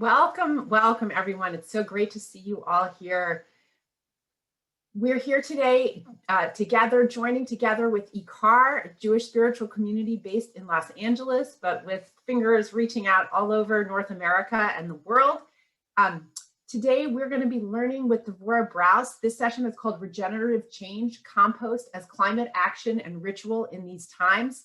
Welcome, welcome everyone. It's so great to see you all here. We're here today joining together with IKAR, a Jewish spiritual community based in Los Angeles, but with fingers reaching out all over North America and the world. Today, we're going to be learning with Devorah Brous. This session is called Regenerative Change, Compost as Climate Action and Ritual in These Times.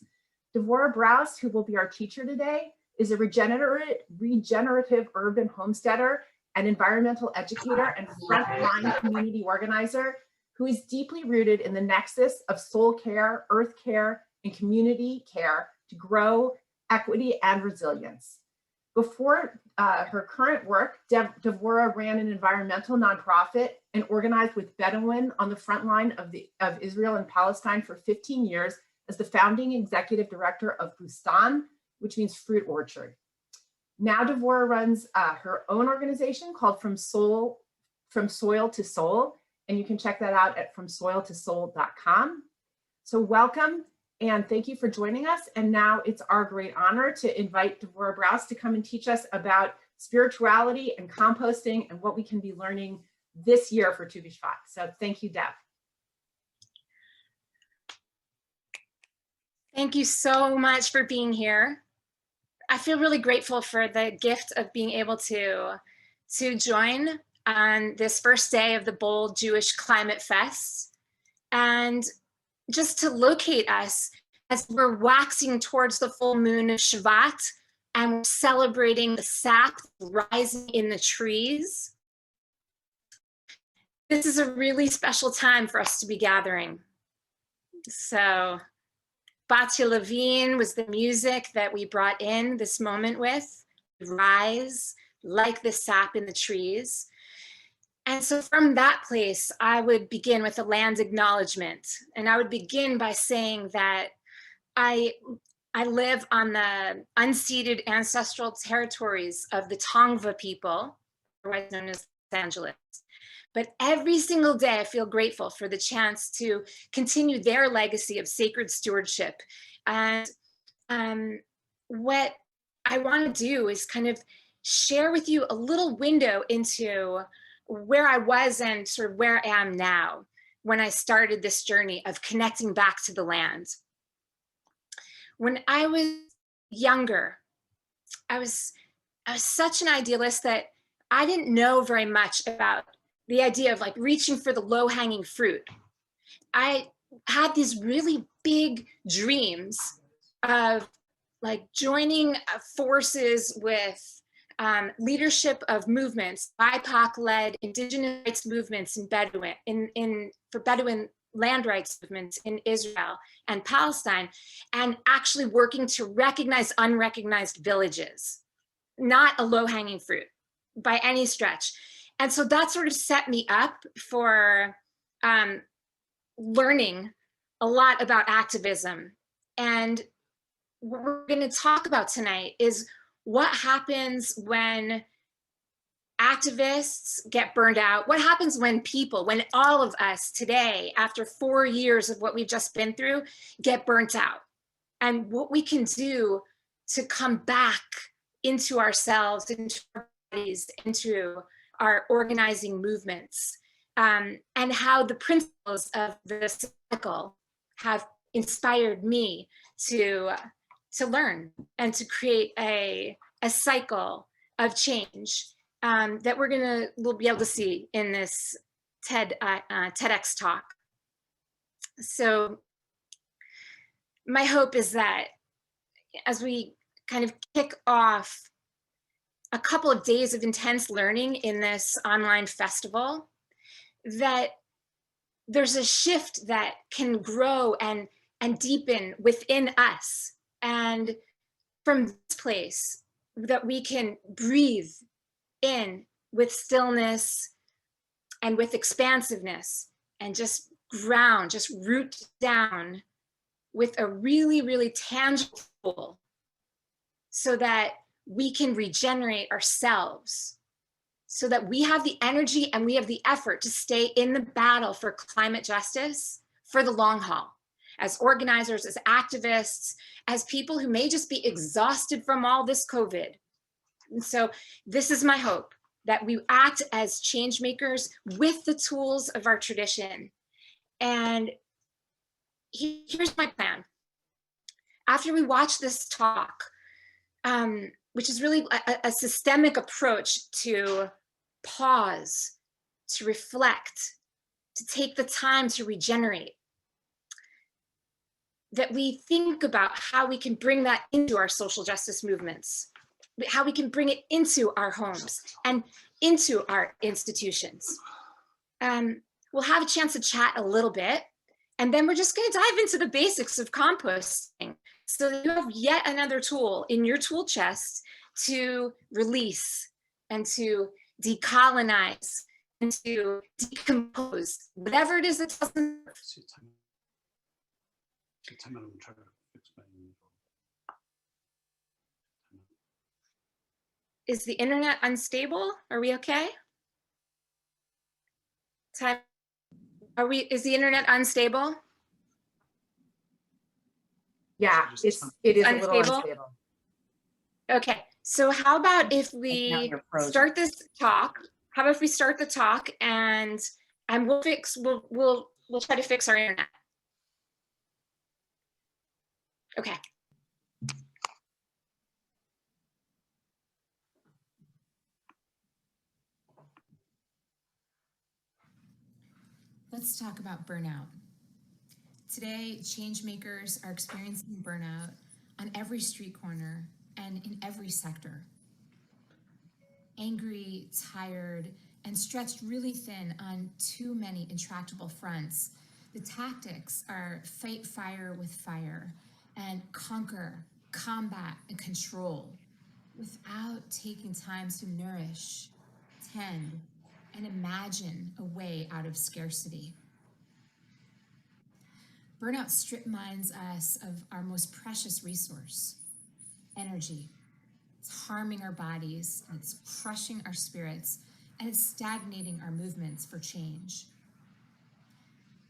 Devorah Brous, who will be our teacher today, is a regenerative urban homesteader, an environmental educator, and frontline community organizer who is deeply rooted in the nexus of soul care, earth care, and community care to grow equity and resilience. Before her current work, Devorah ran an environmental nonprofit and organized with Bedouin on the front line of Israel and Palestine for 15 years as the founding executive director of Bustan, which means fruit orchard. Now Devorah runs her own organization called From Soil to Soul, and you can check that out at fromsoiltosoul.com. So welcome, and thank you for joining us. And now it's our great honor to invite Devorah Brous to come and teach us about spirituality and composting and what we can be learning this year for Tu B'Shvat. So thank you, Dev. Thank you so much for being here. I feel really grateful for the gift of being able to join on this first day of the Bold Jewish Climate Fest, and just to locate us as we're waxing towards the full moon of Shvat and we're celebrating the sap rising in the trees. This is a really special time for us to be gathering. So Batya Levine was the music that we brought in this moment with, rise like the sap in the trees. And so from that place, I would begin with a land acknowledgement. And I would begin by saying that I live on the unceded ancestral territories of the Tongva people, otherwise known as Los Angeles. But every single day, I feel grateful for the chance to continue their legacy of sacred stewardship. And what I want to do is kind of share with you a little window into where I was and sort of where I am now when I started this journey of connecting back to the land. When I was younger, I was such an idealist that I didn't know very much about the idea of like reaching for the low-hanging fruit. I had these really big dreams of like joining forces with leadership of movements, BIPOC-led indigenous rights movements in Bedouin, for Bedouin land rights movements in Israel and Palestine, and actually working to recognize unrecognized villages, not a low-hanging fruit by any stretch. And so that sort of set me up for learning a lot about activism. And what we're going to talk about tonight is what happens when activists get burned out. What happens when all of us today, after 4 years of what we've just been through, get burnt out, and what we can do to come back into ourselves, into our bodies, into our organizing movements, and how the principles of the cycle have inspired me to learn and to create a cycle of change that we'll be able to see in this TEDx talk. So my hope is that as we kind of kick off a couple of days of intense learning in this online festival, that there's a shift that can grow and deepen within us. And from this place, that we can breathe in with stillness and with expansiveness and just root down with a really, really tangible tool so that we can regenerate ourselves, so that we have the energy and we have the effort to stay in the battle for climate justice for the long haul, as organizers, as activists, as people who may just be exhausted from all this COVID. And so this is my hope, that we act as change makers with the tools of our tradition. And here's my plan. After we watch this talk, which is really a systemic approach to pause, to reflect, to take the time to regenerate, that we think about how we can bring that into our social justice movements, how we can bring it into our homes and into our institutions. We'll have a chance to chat a little bit, and then we're just going to dive into the basics of composting so that you have yet another tool in your tool chest to release and to decolonize and to decompose whatever it is that doesn't. Is the internet unstable? Are we okay? Is the internet unstable? Yeah, it is a little unstable. Okay, so how about if we start this talk? How about if we start the talk and we'll try to fix our internet. Okay. Let's talk about burnout. Today, change makers are experiencing burnout on every street corner and in every sector. Angry, tired, and stretched really thin on too many intractable fronts, the tactics are fight fire with fire and conquer, combat, and control without taking time to nourish, tend, and imagine a way out of scarcity. Burnout strip mines us of our most precious resource, energy. It's harming our bodies, and it's crushing our spirits, and it's stagnating our movements for change.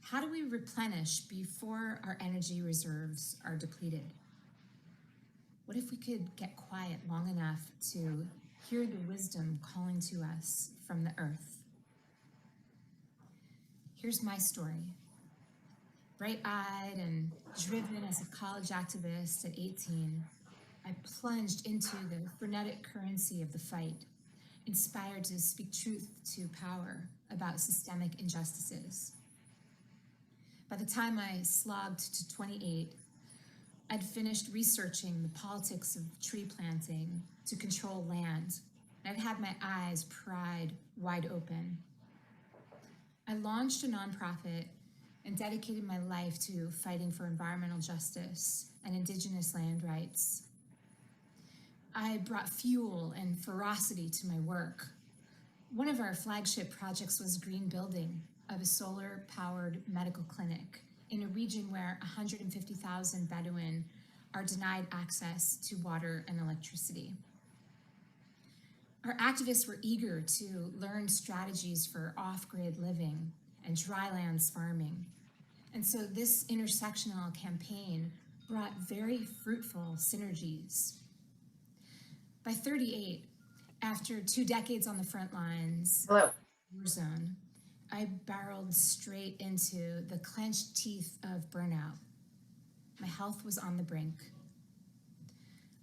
How do we replenish before our energy reserves are depleted? What if we could get quiet long enough to hear the wisdom calling to us from the earth? Here's my story. Bright-eyed and driven as a college activist at 18, I plunged into the frenetic currency of the fight, inspired to speak truth to power about systemic injustices. By the time I slogged to 28, I'd finished researching the politics of tree planting to control land, and I'd had my eyes pried wide open. I launched a nonprofit and dedicated my life to fighting for environmental justice and Indigenous land rights. I brought fuel and ferocity to my work. One of our flagship projects was green building of a solar-powered medical clinic in a region where 150,000 Bedouin are denied access to water and electricity. Our activists were eager to learn strategies for off-grid living and drylands farming. And so this intersectional campaign brought very fruitful synergies. By 38, after 2 decades on the front lines, war zone, I barreled straight into the clenched teeth of burnout. My health was on the brink.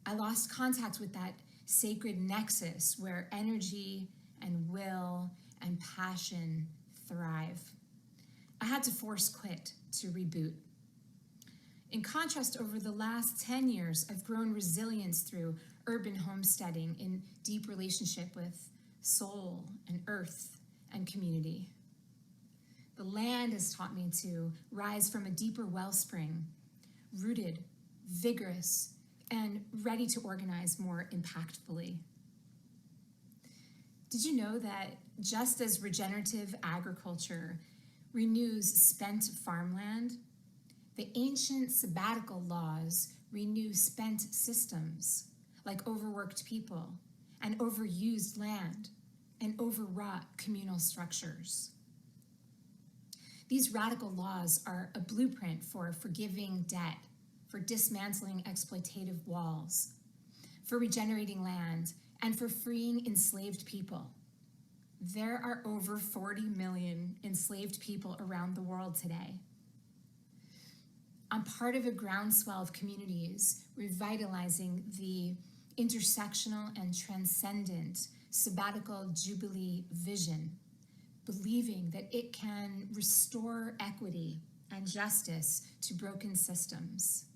I lost contact with that sacred nexus where energy and will and passion thrive. I had to force quit to reboot. In contrast, over the last 10 years, I've grown resilience through urban homesteading in deep relationship with soul and earth and community. The land has taught me to rise from a deeper wellspring, rooted, vigorous, and ready to organize more impactfully. Did you know that just as regenerative agriculture renews spent farmland, the ancient sabbatical laws renew spent systems like overworked people and overused land and overwrought communal structures? These radical laws are a blueprint for forgiving debt, for dismantling exploitative walls, for regenerating land, and for freeing enslaved people. There are over 40 million enslaved people around the world today. I'm part of a groundswell of communities revitalizing the intersectional and transcendent sabbatical jubilee vision, believing that it can restore equity and justice to broken systems.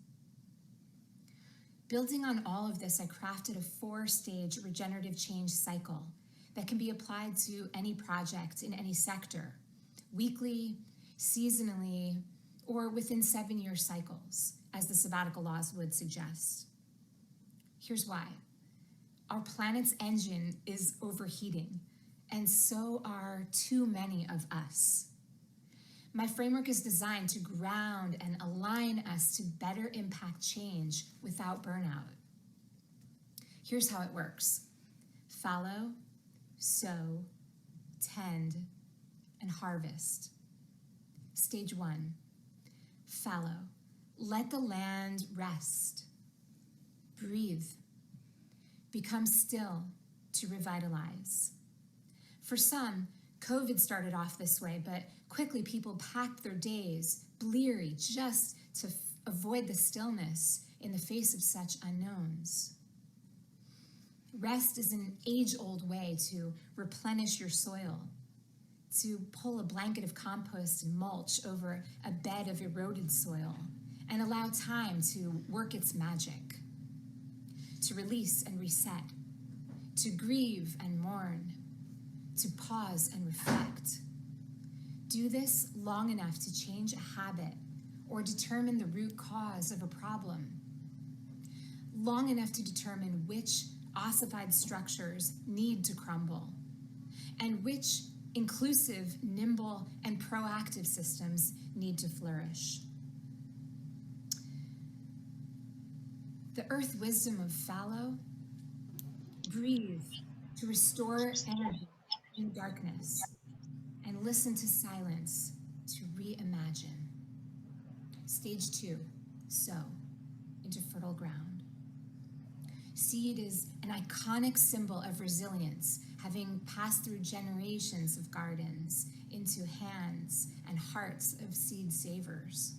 Building on all of this, I crafted a 4-stage regenerative change cycle that can be applied to any project in any sector, weekly, seasonally, or within 7-year cycles, as the sabbatical laws would suggest. Here's why. Our planet's engine is overheating, and so are too many of us. My framework is designed to ground and align us to better impact change without burnout. Here's how it works. Fallow, sow, tend, and harvest. Stage 1, fallow. Let the land rest. Breathe. Become still to revitalize. For some, COVID started off this way, but quickly people packed their days, bleary, just to avoid the stillness in the face of such unknowns. Rest is an age-old way to replenish your soil, to pull a blanket of compost and mulch over a bed of eroded soil and allow time to work its magic, to release and reset, to grieve and mourn, to pause and reflect. Do this long enough to change a habit or determine the root cause of a problem. Long enough to determine which ossified structures need to crumble and which inclusive, nimble, and proactive systems need to flourish. The earth wisdom of fallow: breathe to restore energy in darkness, and listen to silence to reimagine. Stage 2, sow into fertile ground. Seed is an iconic symbol of resilience, having passed through generations of gardens into hands and hearts of seed savers.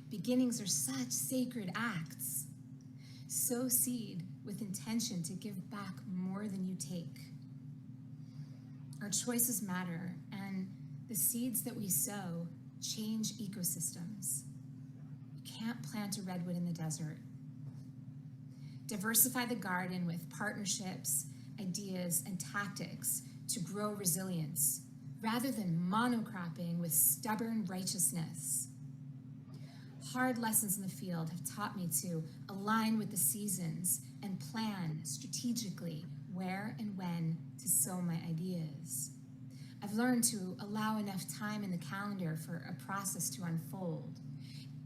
Beginnings are such sacred acts. Sow seed with intention to give back more than you take. Our choices matter, and the seeds that we sow change ecosystems. You can't plant a redwood in the desert. Diversify the garden with partnerships, ideas, and tactics to grow resilience, rather than monocropping with stubborn righteousness. Hard lessons in the field have taught me to align with the seasons and plan strategically where and when to sow my ideas. I've learned to allow enough time in the calendar for a process to unfold,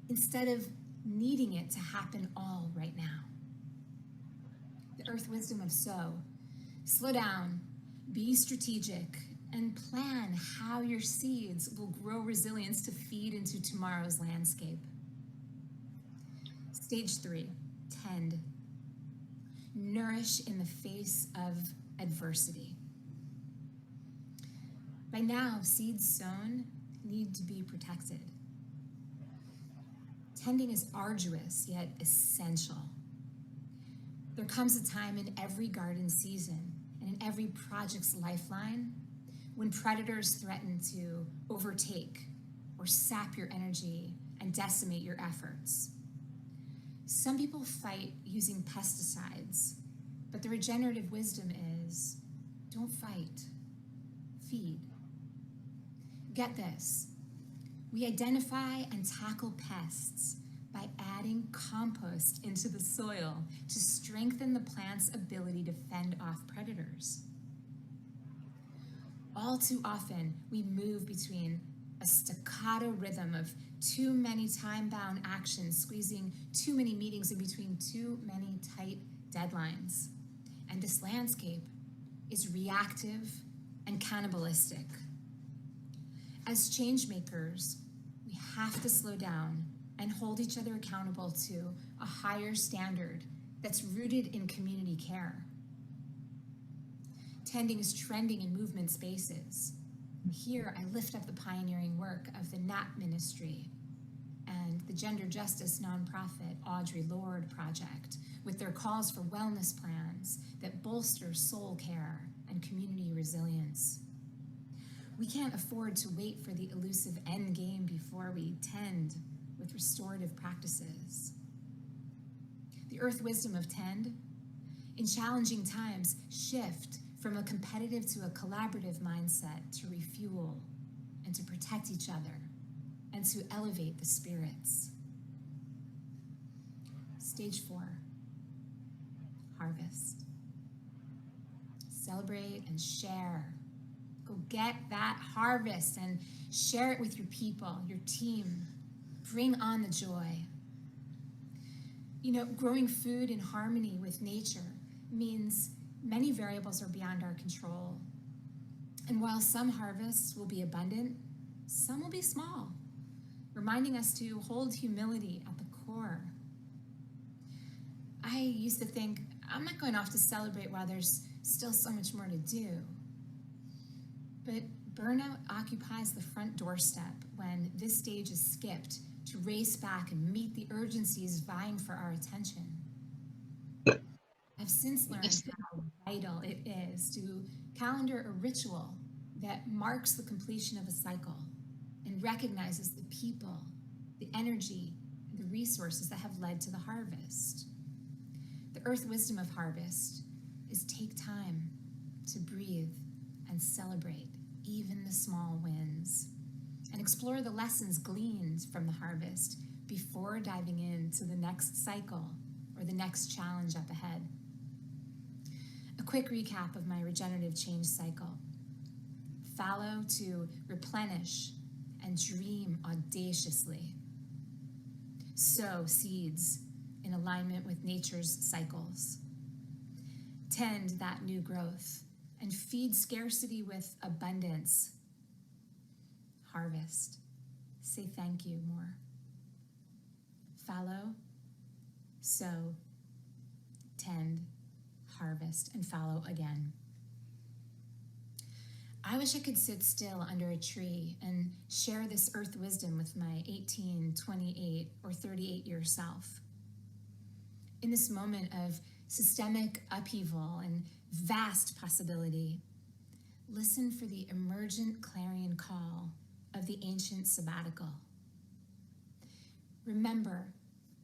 instead of needing it to happen all right now. The earth wisdom of sow: slow down, be strategic, and plan how your seeds will grow resilience to feed into tomorrow's landscape. Stage 3, tend. Nourish in the face of adversity. By now, seeds sown need to be protected. Tending is arduous, yet essential. There comes a time in every garden season and in every project's lifeline when predators threaten to overtake or sap your energy and decimate your efforts. Some people fight using pesticides, but the regenerative wisdom is: don't fight, feed. Get this, we identify and tackle pests by adding compost into the soil to strengthen the plant's ability to fend off predators. All too often, we move between a staccato rhythm of too many time-bound actions, squeezing too many meetings in between too many tight deadlines. And this landscape is reactive and cannibalistic. As change makers, we have to slow down and hold each other accountable to a higher standard that's rooted in community care. Tending is trending in movement spaces. Here, I lift up the pioneering work of the NAP Ministry and the gender justice nonprofit Audre Lorde Project with their calls for wellness plans that bolster soul care and community resilience. We can't afford to wait for the elusive end game before we tend with restorative practices. The earth wisdom of tend, in challenging times, shift from a competitive to a collaborative mindset to refuel and to protect each other and to elevate the spirits. Stage 4, harvest. Celebrate and share. Go get that harvest and share it with your people, your team. Bring on the joy. You know, growing food in harmony with nature means many variables are beyond our control. And while some harvests will be abundant, some will be small, reminding us to hold humility at the core. I used to think, I'm not going off to celebrate while there's still so much more to do. But burnout occupies the front doorstep when this stage is skipped to race back and meet the urgencies vying for our attention. I've since learned how vital it is to calendar a ritual that marks the completion of a cycle and recognizes the people, the energy, and the resources that have led to the harvest. The earth wisdom of harvest is take time to breathe and celebrate even the small wins and explore the lessons gleaned from the harvest before diving into the next cycle or the next challenge up ahead. A quick recap of my regenerative change cycle. Fallow to replenish and dream audaciously. Sow seeds in alignment with nature's cycles. Tend that new growth and feed scarcity with abundance. Harvest. Say thank you more. Fallow, sow, tend, harvest, and fallow again. I wish I could sit still under a tree and share this earth wisdom with my 18, 28, or 38-year self. In this moment of systemic upheaval and vast possibility, listen for the emergent clarion call of the ancient sabbatical. Remember,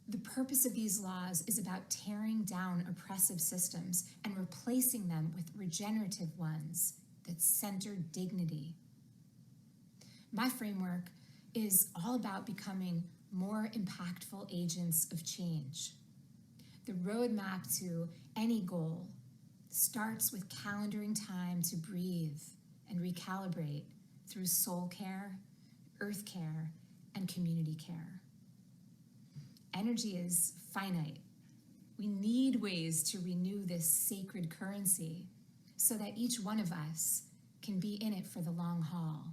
the purpose of these laws is about tearing down oppressive systems and replacing them with regenerative ones that center dignity. My framework is all about becoming more impactful agents of change. The roadmap to any goal starts with calendaring time to breathe and recalibrate through soul care, earth care, and community care. Energy is finite. We need ways to renew this sacred currency so that each one of us can be in it for the long haul.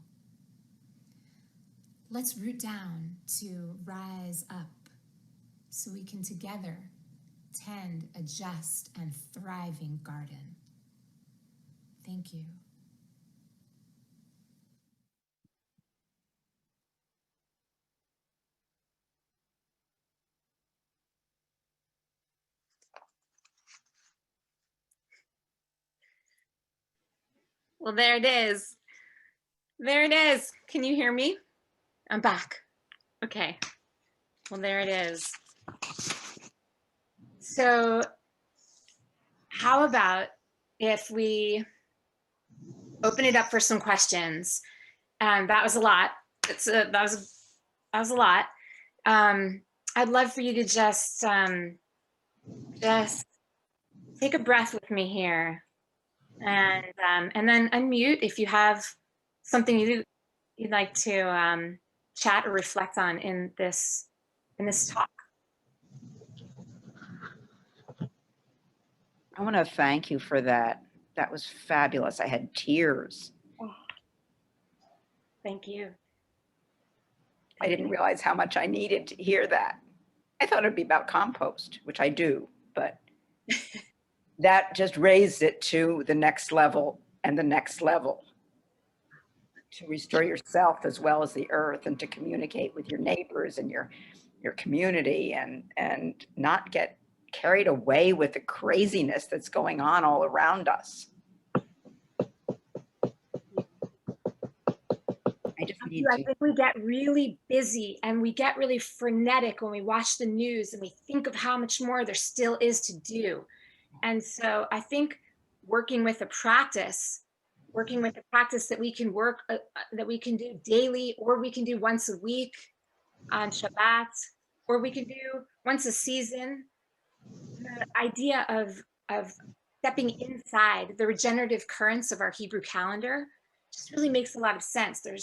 Let's root down to rise up so we can together tend a just and thriving garden. Thank you. Well, there it is. There it is. Can you hear me? I'm back. Okay. Well, there it is. So how about if we open it up for some questions? That was a lot. That was a lot. I'd love for you to just take a breath with me here. And then unmute if you have something you'd like to chat or reflect on in this talk. I want to thank you for that. That was fabulous. I had tears. Oh, thank you. I didn't realize how much I needed to hear that. I thought it'd be about compost, which I do, but that just raised it to the next level and the next level, to restore yourself as well as the earth, and to communicate with your neighbors and your community, and not get carried away with the craziness that's going on all around us. I just need I to. think we get really busy and we get really frenetic when we watch the news and we think of how much more there still is to do. And so I think working with a practice that we can that we can do daily, or we can do once a week on Shabbat, or we can do once a season. The idea of stepping inside the regenerative currents of our Hebrew calendar just really makes a lot of sense. There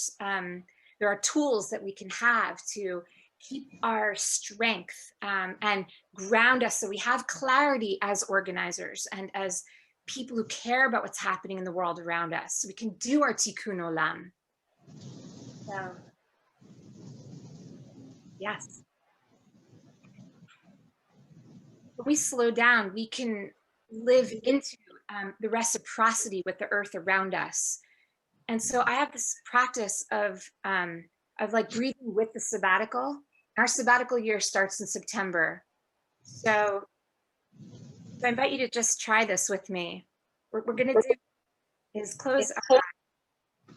are tools that we can have to keep our strength and ground us, so we have clarity as organizers and as people who care about what's happening in the world around us, so we can do our tikkun olam. So, yes. When we slow down, we can live into the reciprocity with the earth around us. And so I have this practice of like breathing with the sabbatical. Our sabbatical year starts in September. So I invite you to just try this with me. What we're going to do is close our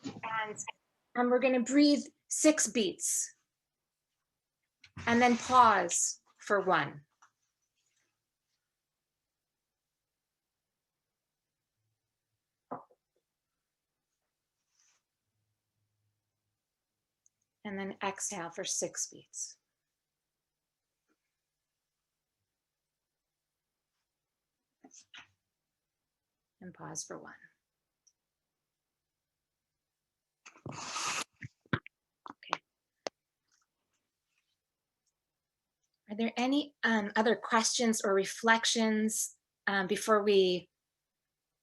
eyes, and we're going to breathe 6 beats and then pause for 1. And then exhale for 6 beats. And pause for 1. Okay. Are there any other questions or reflections before we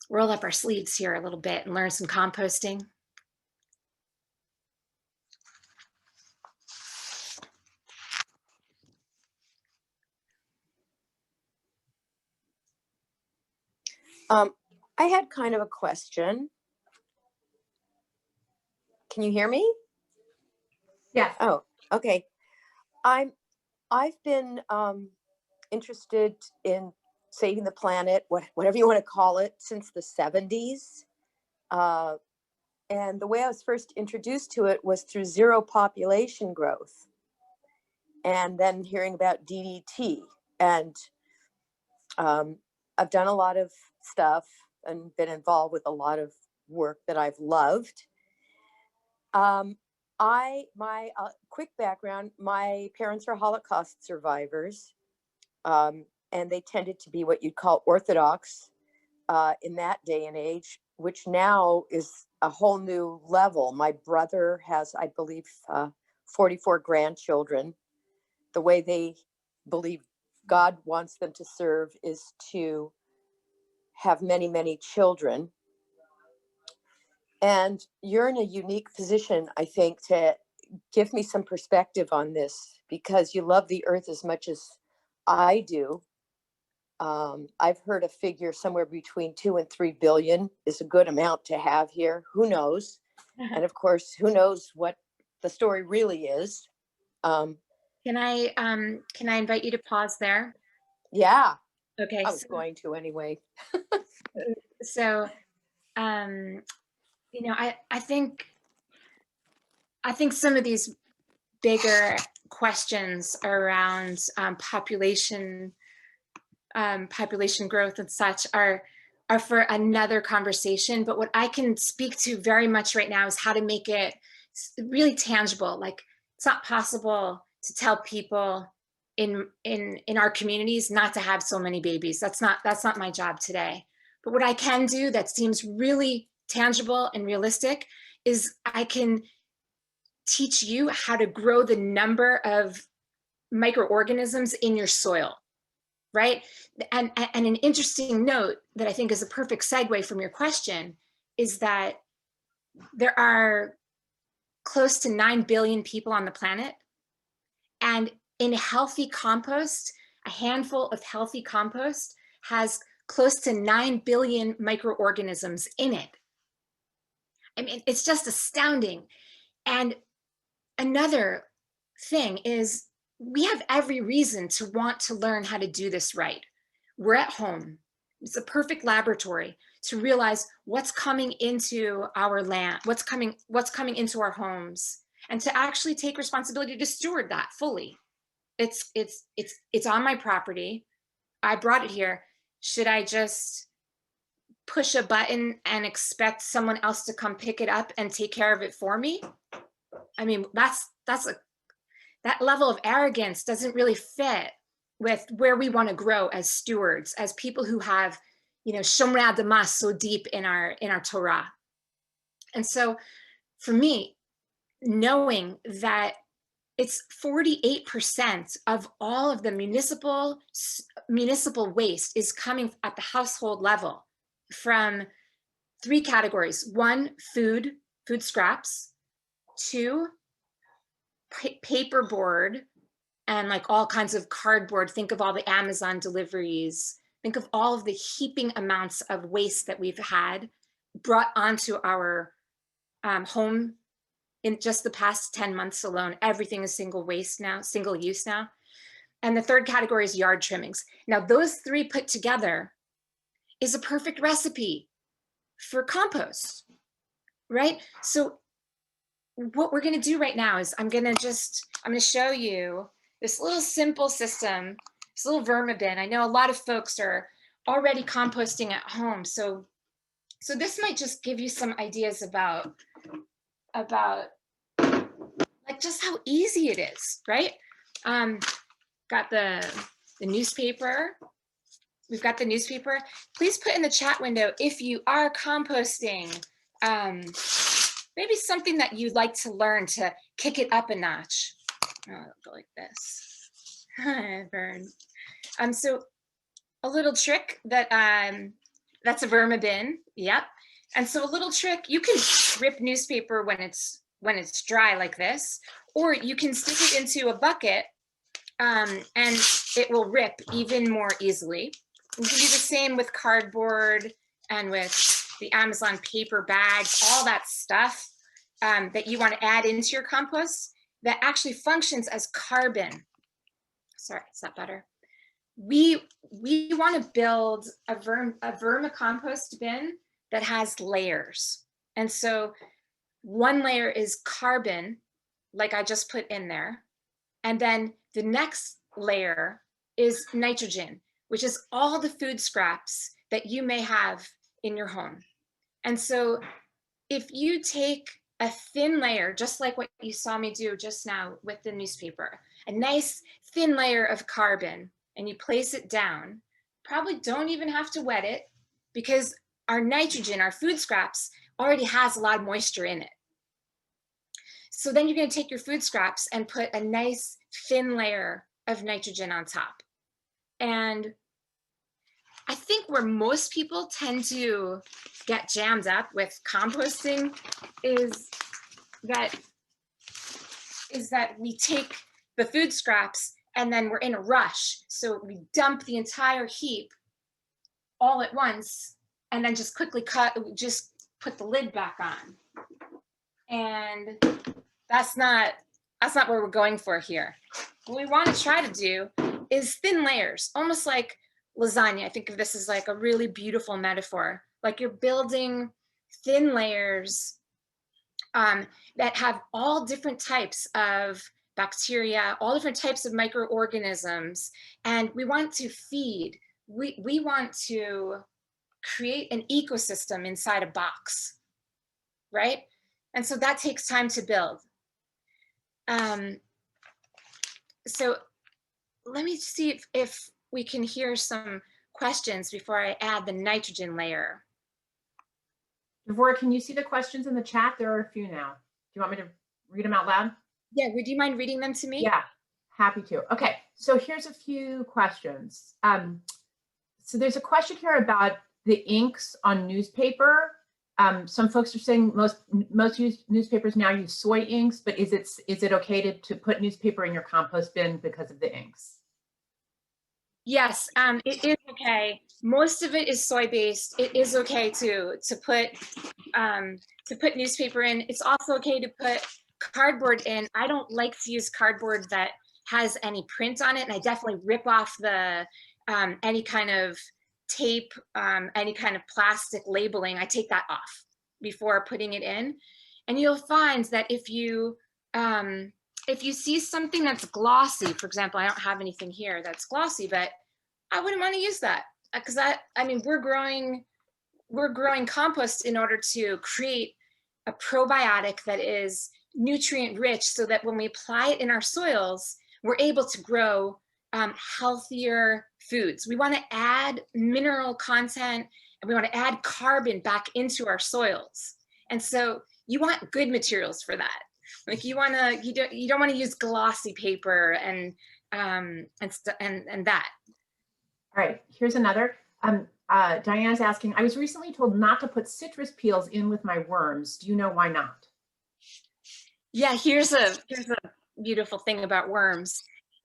roll up our sleeves here a little bit and learn some composting? I had kind of a question. Can you hear me? Yes. Oh, okay. I've been interested in saving the planet, whatever you want to call it, since the 70s. And the way I was first introduced to it was through zero population growth, and then hearing about DDT. And I've done a lot of stuff and been involved with a lot of work that I've loved. My quick background, my parents are Holocaust survivors, and they tended to be what you'd call Orthodox in that day and age, which now is a whole new level. My brother has, I believe, 44 grandchildren. The way they believe God wants them to serve is to have many, many children. And you're in a unique position, I think, to give me some perspective on this, because you love the earth as much as I do. I've heard a figure somewhere between 2 and 3 billion is a good amount to have here. Who knows? And of course, who knows what the story really is? Can I invite you to pause there? Yeah, Okay. I was going to anyway. So, you know, I think some of these bigger questions around population growth and such are for another conversation. But what I can speak to very much right now is how to make it really tangible. Like, it's not possible to tell people in our communities not to have so many babies. That's not my job today. But what I can do that seems really tangible and realistic is I can teach you how to grow the number of microorganisms in your soil, right? And an interesting note that I think is a perfect segue from your question is that there are close to 9 billion people on the planet. And in healthy compost, a handful of healthy compost has close to 9 billion microorganisms in it. I mean, it's just astounding. And another thing is we have every reason to want to learn how to do this right. We're at home. It's a perfect laboratory to realize what's coming into our land, what's coming into our homes, and to actually take responsibility to steward that fully. It's on my property. I brought it here. Should I just push a button and expect someone else to come pick it up and take care of it for me? I mean, that level of arrogance doesn't really fit with where we want to grow as stewards, as people who have, Shomrei Adamah so deep in our Torah. And so for me, knowing that it's 48% of all of the municipal waste is coming at the household level from 3 categories. 1, food scraps. 2, paperboard and like all kinds of cardboard. Think of all the Amazon deliveries. Think of all of the heaping amounts of waste that we've had brought onto our home in just the past 10 months alone. Everything is single use now. And the 3rd category is yard trimmings. Now those 3 put together is a perfect recipe for compost, right? So what we're going to do right now is I'm going to show you this little simple system, this little vermibin. I know a lot of folks are already composting at home. So this might just give you some ideas about like just how easy it is, right? Got the newspaper. We've got the newspaper. Please put in the chat window if you are composting, maybe something that you'd like to learn to kick it up a notch. Oh, I'll go like this. Burn. So a little trick that that's a vermibin. Yep. And so a little trick, you can rip newspaper when it's dry like this, or you can stick it into a bucket and it will rip even more easily. You can do the same with cardboard and with the Amazon paper bags, all that stuff that you want to add into your compost that actually functions as carbon. Sorry, is that better? We want to build a vermicompost bin that has layers. And so one layer is carbon, like I just put in there. And then the next layer is nitrogen, which is all the food scraps that you may have in your home. And so if you take a thin layer, just like what you saw me do just now with the newspaper, a nice thin layer of carbon, and you place it down, probably don't even have to wet it because our nitrogen, our food scraps, already has a lot of moisture in it. So then you're going to take your food scraps and put a nice thin layer of nitrogen on top. And I think where most people tend to get jammed up with composting is that we take the food scraps and then we're in a rush. So we dump the entire heap all at once and then just quickly just put the lid back on. And that's not what we're going for here. What we want to try to do is thin layers, almost like lasagna. I think of this as like a really beautiful metaphor. Like you're building thin layers that have all different types of bacteria, all different types of microorganisms, and we want to feed. We want to create an ecosystem inside a box, right? And so that takes time to build. So let me see if we can hear some questions before I add the nitrogen layer. Devorah, can you see the questions in the chat? There are a few now. Do you want me to read them out loud? Yeah, would you mind reading them to me? Yeah, happy to. Okay, so here's a few questions. So there's a question here about the inks on newspaper. Some folks are saying most newspapers now use soy inks, but is it okay to put newspaper in your compost bin because of the inks? Yes, it is okay. Most of it is soy-based. It is okay to put newspaper in. It's also okay to put cardboard in. I don't like to use cardboard that has any print on it, and I definitely rip off the any kind of tape, any kind of plastic labeling. I take that off before putting it in, and you'll find that if you see something that's glossy, for example, I don't have anything here that's glossy, but I wouldn't want to use that because I mean, we're growing compost in order to create a probiotic that is nutrient rich so that when we apply it in our soils, we're able to grow healthier foods. We want to add mineral content and we want to add carbon back into our soils. And so you want good materials for that. Like you don't want to use glossy paper and that. All right, here's another. Diana's asking, I was recently told not to put citrus peels in with my worms. Do you know why not? Yeah, here's a beautiful thing about worms.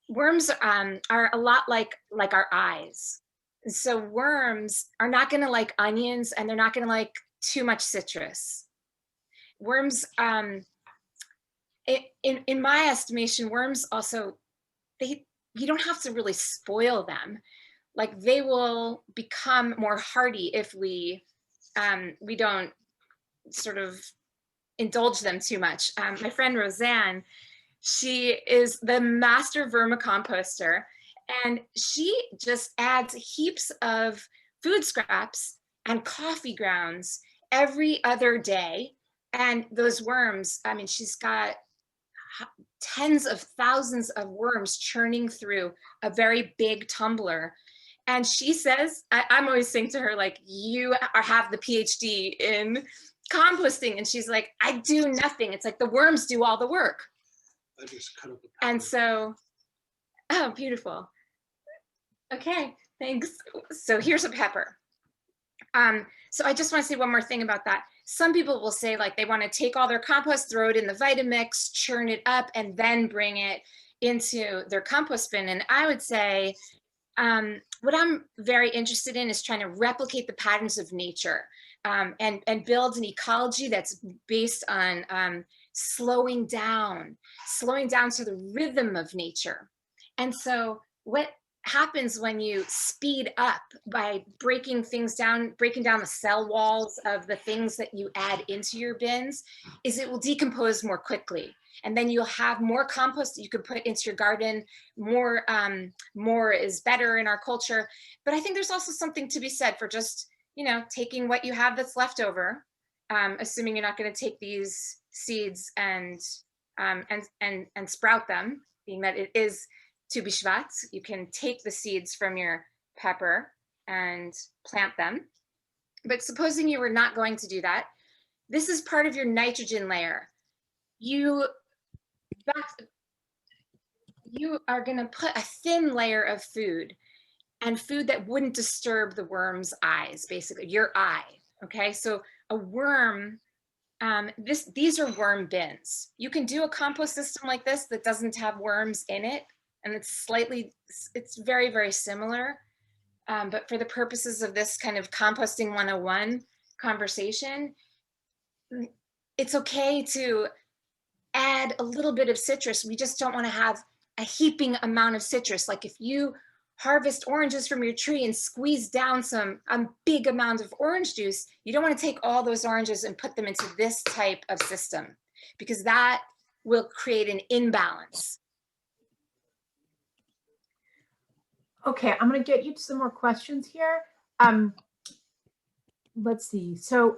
Worms are a lot like our eyes. So worms are not going to like onions, and they're not going to like too much citrus. Worms, in my estimation, worms also, you don't have to really spoil them. Like they will become more hardy if we don't sort of indulge them too much. My friend Roseanne, she is the master vermicomposter, and she just adds heaps of food scraps and coffee grounds every other day. And those worms, I mean, she's got tens of thousands of worms churning through a very big tumbler. And she says, I'm always saying to her, like, you have the PhD in composting. And she's like, I do nothing. It's like the worms do all the work. I just cut up the pepper. And so, oh, beautiful. Okay, thanks. So here's a pepper. So I just want to say one more thing about that. Some people will say like they want to take all their compost, throw it in the Vitamix, churn it up, and then bring it into their compost bin. And I would say, what I'm very interested in is trying to replicate the patterns of nature and build an ecology that's based on slowing down to the rhythm of nature. And so what happens when you speed up by breaking down the cell walls of the things that you add into your bins is it will decompose more quickly. And then you'll have more compost that you could put into your garden. More is better in our culture. But I think there's also something to be said for just, taking what you have that's left over, assuming you're not going to take these seeds and sprout them, being that it is Tu B'Shvat. You can take the seeds from your pepper and plant them. But supposing you were not going to do that, this is part of your nitrogen layer. You are going to put a thin layer of food, and food that wouldn't disturb the worm's eyes, basically your eye. Okay, so a worm, these are worm bins. You can do a compost system like this that doesn't have worms in it, and it's very, very similar. But for the purposes of this kind of composting 101 conversation, it's okay to add a little bit of citrus. We just don't want to have a heaping amount of citrus. Like if you harvest oranges from your tree and squeeze down a big amount of orange juice, you don't want to take all those oranges and put them into this type of system, because that will create an imbalance. Okay, I'm going to get you to some more questions here. Let's see. So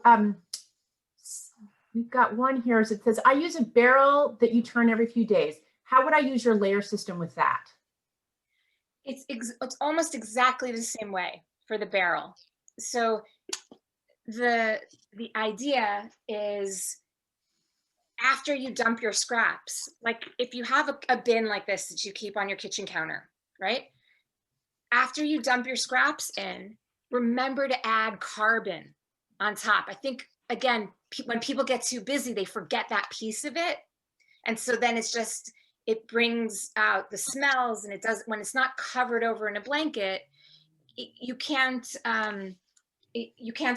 we've got one here. It says, I use a barrel that you turn every few days. How would I use your layer system with that? It's almost exactly the same way for the barrel. So the idea is, after you dump your scraps, like if you have a bin like this that you keep on your kitchen counter, right? After you dump your scraps in, remember to add carbon on top. I think, again, when people get too busy, they forget that piece of it. And so then it's just, it brings out the smells, and it does, when it's not covered over in a blanket, you can't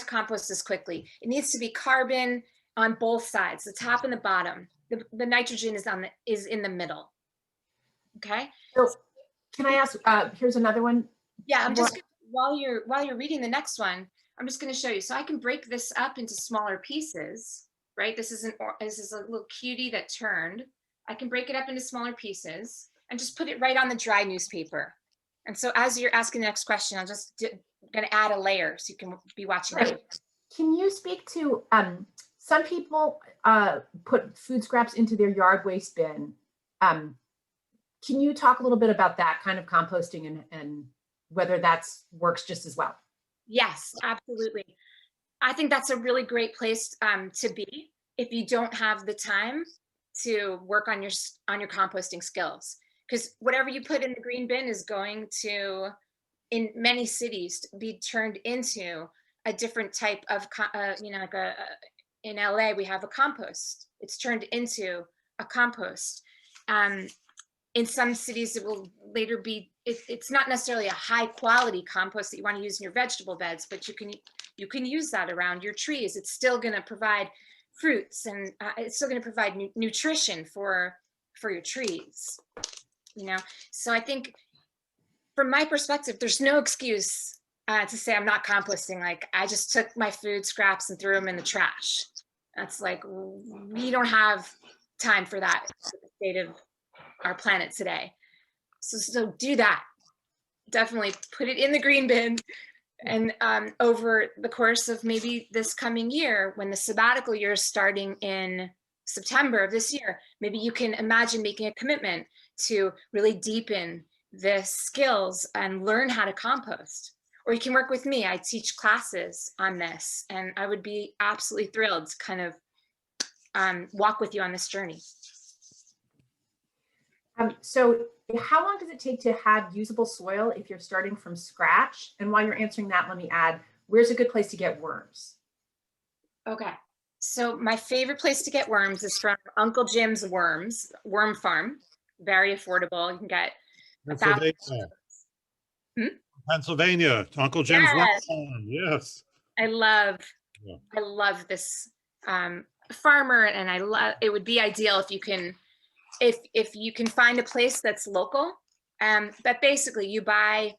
compost as quickly. It needs to be carbon on both sides, the top and the bottom. The nitrogen is in the middle. Okay. So can I ask, here's another one. Yeah, I'm just, while you're reading the next one, I'm just going to show you. So I can break this up into smaller pieces, right? This is a little cutie that turned. I can break it up into smaller pieces and just put it right on the dry newspaper. And so as you're asking the next question, I'm just going to add a layer so you can be watching Right. that. Can you speak to, some people put food scraps into their yard waste bin. Can you talk a little bit about that kind of composting and whether that's works just as well? Yes, absolutely. I think that's a really great place to be if you don't have the time to work on your composting skills, because whatever you put in the green bin is going to, in many cities, be turned into a different type of, like in LA, we have a compost. It's turned into a compost. In some cities, it will later be, it's not necessarily a high quality compost that you want to use in your vegetable beds, but you can use that around your trees. It's still going to provide fruits, and it's still going to provide nutrition for your trees, So I think from my perspective, there's no excuse to say I'm not composting. Like, I just took my food scraps and threw them in the trash. That's like, we don't have time for that in the state of our planet today. So do that. Definitely put it in the green bin. And over the course of maybe this coming year, when the sabbatical year is starting in September of this year, maybe you can imagine making a commitment to really deepen the skills and learn how to compost. Or you can work with me. I teach classes on this, and I would be absolutely thrilled to kind of walk with you on this journey. So how long does it take to have usable soil if you're starting from scratch? And while you're answering that, let me add, where's a good place to get worms? Okay. So my favorite place to get worms is from Uncle Jim's Worm Farm. Very affordable. You can get Pennsylvania. Pennsylvania, Uncle Jim's Worm Farm. Yes. I love this farmer, and it would be ideal if you can find a place that's local. But basically you buy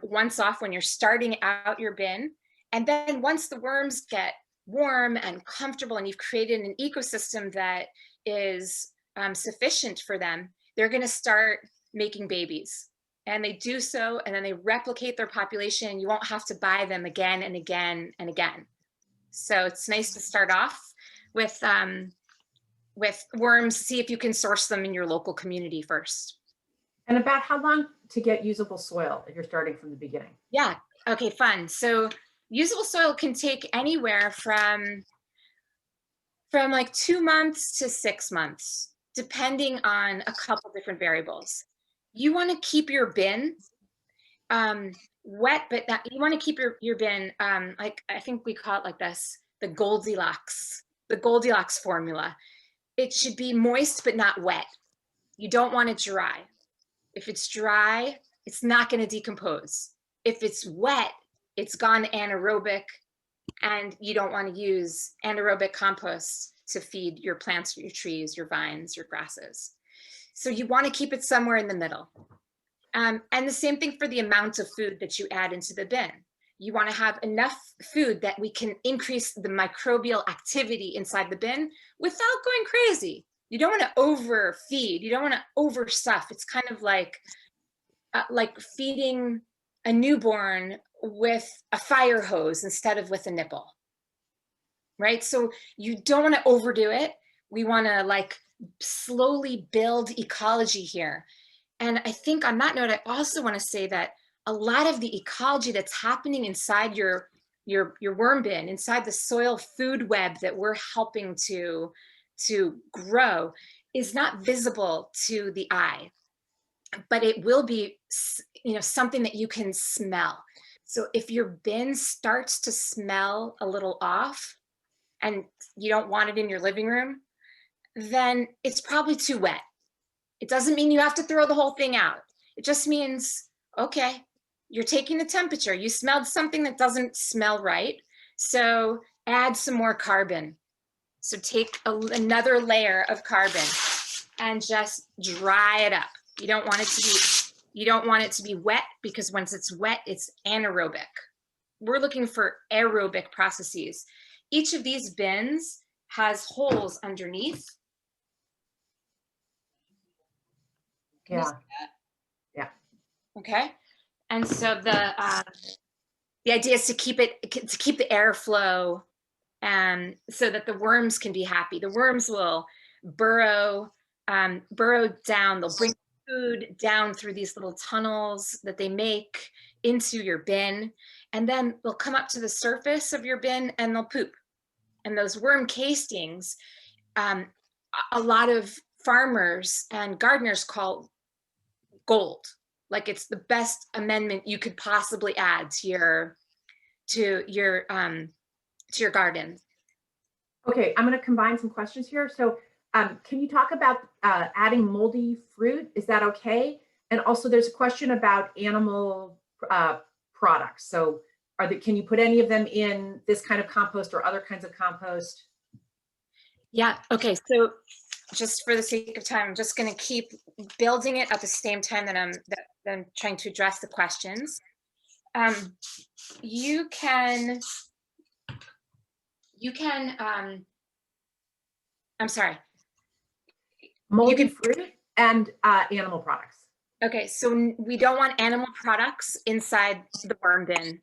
once off when you're starting out your bin, and then once the worms get warm and comfortable and you've created an ecosystem that is sufficient for them, they're going to start making babies, and they do so, and then they replicate their population, and you won't have to buy them again and again and again. So it's nice to start off with worms, see if you can source them in your local community first. And about how long to get usable soil if you're starting from the beginning? Yeah, okay, fun. So usable soil can take anywhere from like 2 months to 6 months, depending on a couple different variables. You want to keep your bin wet, but you want to keep your bin, like, I think we call it like this, the Goldilocks formula. It should be moist, but not wet. You don't want it dry. If it's dry, it's not going to decompose. If it's wet, it's gone anaerobic, and you don't want to use anaerobic compost to feed your plants, your trees, your vines, your grasses. So you want to keep it somewhere in the middle. And the same thing for the amount of food that you add into the bin. You want to have enough food that we can increase the microbial activity inside the bin without going crazy. You don't want to overfeed. You don't want to overstuff. It's kind of like feeding a newborn with a fire hose instead of with a nipple, right? So you don't want to overdo it. We want to like slowly build ecology here. And I think on that note, I also want to say that a lot of the ecology that's happening inside your worm bin, inside the soil food web that we're helping to grow, is not visible to the eye, but it will be, something that you can smell. So if your bin starts to smell a little off and you don't want it in your living room, then it's probably too wet. It doesn't mean you have to throw the whole thing out. It just means, okay, you're taking the temperature. You smelled something that doesn't smell right. So add some more carbon. So take another layer of carbon and just dry it up. You don't want it to be wet, because once it's wet, it's anaerobic. We're looking for aerobic processes. Each of these bins has holes underneath. Yeah. Yeah. Okay. And so the idea is to keep the airflow, so that the worms can be happy. The worms will burrow down. They'll bring food down through these little tunnels that they make into your bin, and then they'll come up to the surface of your bin and they'll poop. And those worm castings, a lot of farmers and gardeners call gold. Like, it's the best amendment you could possibly add to your garden. Okay, I'm going to combine some questions here. So can you talk about adding moldy fruit? Is that okay? And also there's a question about animal products. So can you put any of them in this kind of compost or other kinds of compost? Yeah, okay, so just for the sake of time, I'm just going to keep building it at the same time that I'm trying to address the questions. You can I'm sorry. Moldy fruit and animal products. Okay, so we don't want animal products inside the worm bin.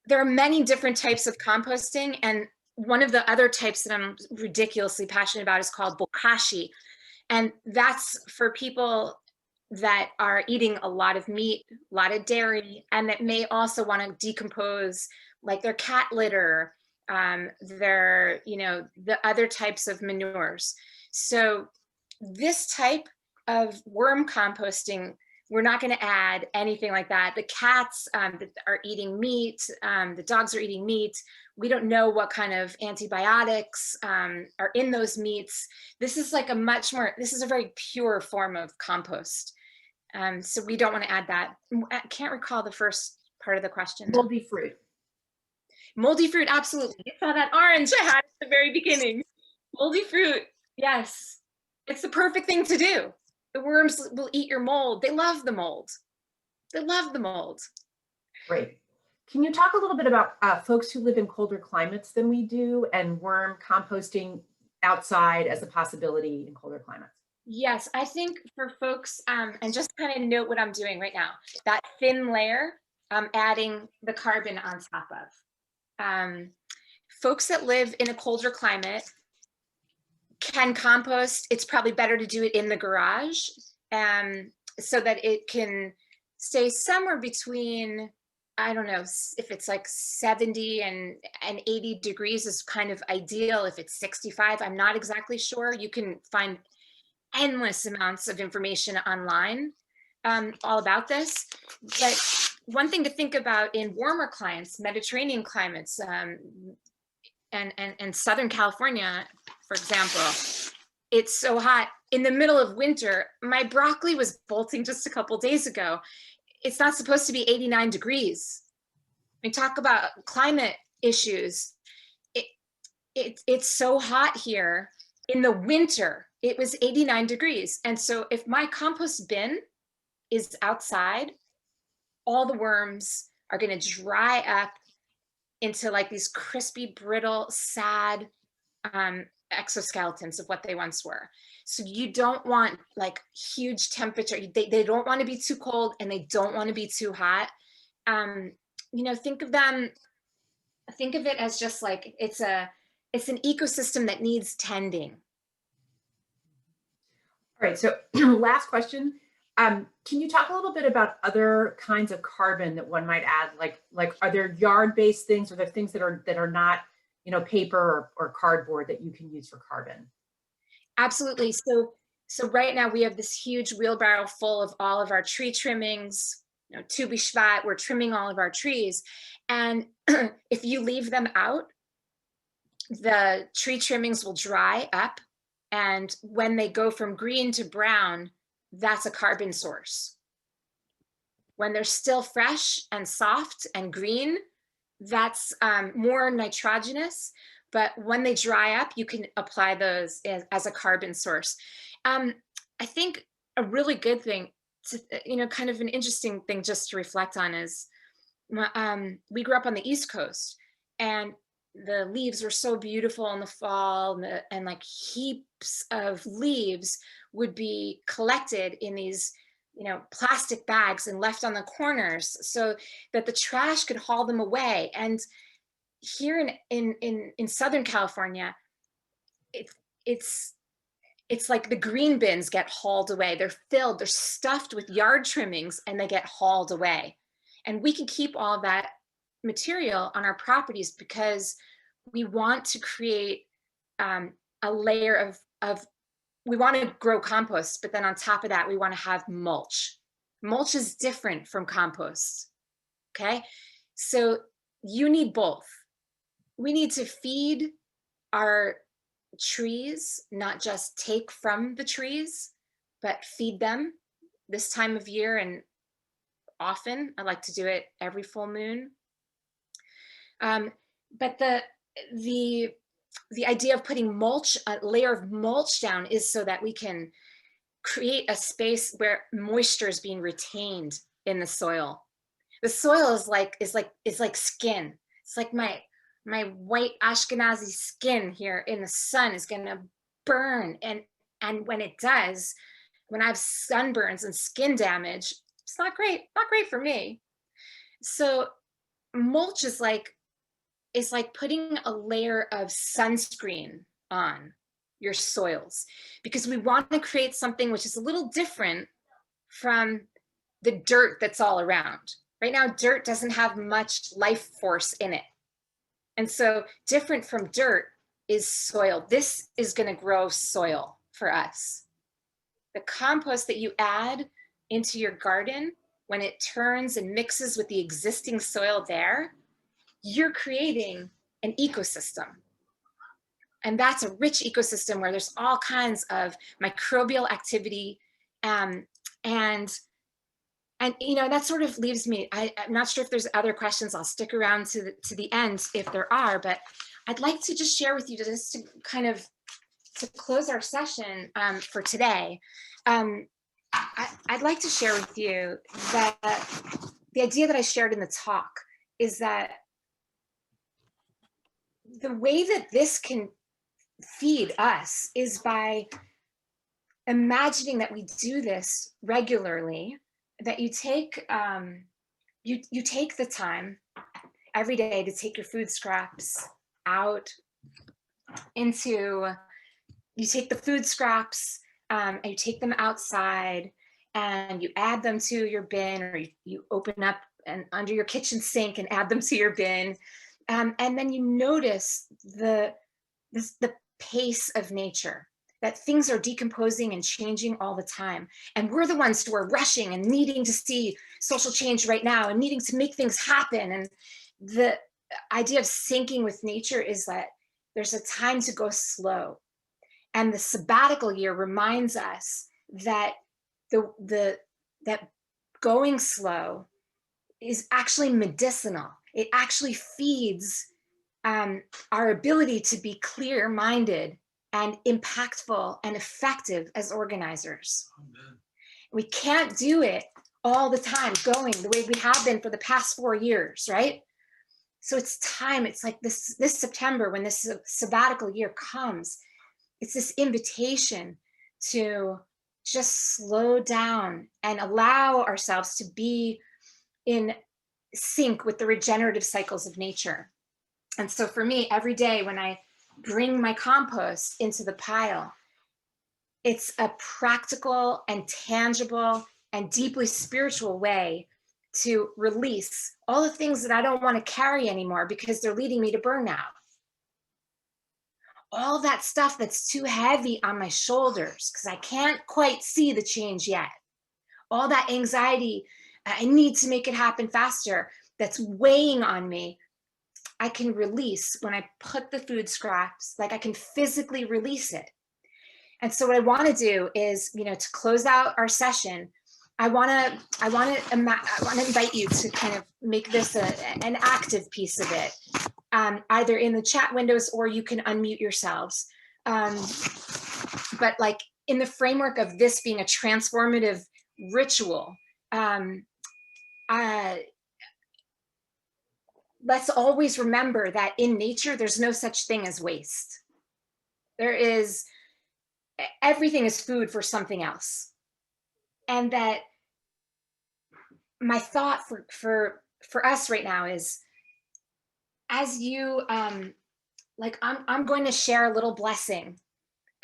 There are many different types of composting, and one of the other types that I'm ridiculously passionate about is called bokashi. And that's for people that are eating a lot of meat, a lot of dairy, and that may also want to decompose like their cat litter, the other types of manures. So this type of worm composting, we're not going to add anything like that. The cats that are eating meat, the dogs are eating meat. We don't know what kind of antibiotics are in those meats. This is like this is a very pure form of compost. So we don't want to add that. I can't recall the first part of the question. Moldy fruit. Moldy fruit, absolutely. You saw that orange I had at the very beginning. Moldy fruit, yes. It's the perfect thing to do. The worms will eat your mold. They love the mold. They love the mold. Great. Can you talk a little bit about folks who live in colder climates than we do, and worm composting outside as a possibility in colder climates? Yes, I think for folks, and just kind of note what I'm doing right now, that thin layer, I'm adding the carbon on top of. Folks that live in a colder climate can compost. It's probably better to do it in the garage, so that it can stay somewhere between, I don't know, if it's like 70 and 80 degrees is kind of ideal. If it's 65, I'm not exactly sure. You can find endless amounts of information online all about this. But one thing to think about in warmer climates, Mediterranean climates, and Southern California, for example, it's so hot. In the middle of winter, my broccoli was bolting just a couple days ago. It's not supposed to be 89 degrees. We talk about climate issues. It's so hot here. In the winter, it was 89 degrees. And so if my compost bin is outside, all the worms are going to dry up into like these crispy, brittle, sad exoskeletons of what they once were. So you don't want like huge temperature. They don't want to be too cold and they don't want to be too hot. Think of it as just like it's an ecosystem that needs tending. All right, so last question. Can you talk a little bit about other kinds of carbon that one might add? Like are there yard-based things, or there things that are not, paper or cardboard that you can use for carbon? Absolutely. So right now we have this huge wheelbarrow full of all of our tree trimmings. Tu B'Shvat, we're trimming all of our trees, and if you leave them out, the tree trimmings will dry up And when they go from green to brown, that's a carbon source. When they're still fresh and soft and green, that's more nitrogenous. But when they dry up, you can apply those as a carbon source. I think a really good thing, kind of an interesting thing just to reflect on is, we grew up on the East Coast, and the leaves were so beautiful in the fall, and like heaps of leaves would be collected in these plastic bags and left on the corners so that the trash could haul them away. And here in Southern California, it's like the green bins get hauled away. They're filled, they're stuffed with yard trimmings, and they get hauled away. And we can keep all of that material on our properties because we want to create a layer of we want to grow compost, but then on top of that, we want to have mulch. Mulch is different from compost, okay? So you need both. We need to feed our trees, not just take from the trees, but feed them this time of year, and often. I like to do it every full moon. But the idea of putting mulch, a layer of mulch down, is so that we can create a space where moisture is being retained in the soil. The soil is like skin. It's like my white Ashkenazi skin here in the sun is gonna burn, and when it does, when I have sunburns and skin damage, it's not great for me. So mulch is like putting a layer of sunscreen on your soils, because we want to create something which is a little different from the dirt that's all around. Right now, dirt doesn't have much life force in it. And so different from dirt is soil. This is going to grow soil for us. The compost that you add into your garden, when it turns and mixes with the existing soil there, you're creating an ecosystem. And that's a rich ecosystem where there's all kinds of microbial activity. And that sort of leaves me, I'm not sure if there's other questions. I'll stick around to the end if there are, but I'd like to just share with you, just to kind of to close our session for today. I'd like to share with you that the idea that I shared in the talk is that the way that this can feed us is by imagining that we do this regularly, that you take you take the time every day to take your food scraps out into, you take the food scraps and you take them outside and you add them to your bin, or you open up and under your kitchen sink and add them to your bin. And then you notice the pace of nature, that things are decomposing and changing all the time. And we're the ones who are rushing and needing to see social change right now and needing to make things happen. And the idea of syncing with nature is that there's a time to go slow. And the sabbatical year reminds us that that going slow is actually medicinal. It actually feeds our ability to be clear-minded and impactful and effective as organizers. Amen. We can't do it all the time going the way we have been for the past 4 years, right? So it's time. It's like this September, when this sabbatical year comes, it's this invitation to just slow down and allow ourselves to be in sync with the regenerative cycles of nature. And so for me, every day when I bring my compost into the pile, it's a practical and tangible and deeply spiritual way to release all the things that I don't want to carry anymore because they're leading me to burnout. All that stuff that's too heavy on my shoulders because I can't quite see the change yet. All that anxiety, I need to make it happen faster, that's weighing on me, I can release when I put the food scraps, like I can physically release it. And so what I want to do is, to close out our session, I want to invite you to kind of make this an active piece of it, either in the chat windows or you can unmute yourselves. But like in the framework of this being a transformative ritual, let's always remember that in nature, there's no such thing as waste. Everything is food for something else. And that my thought for us right now is, as you, I'm going to share a little blessing.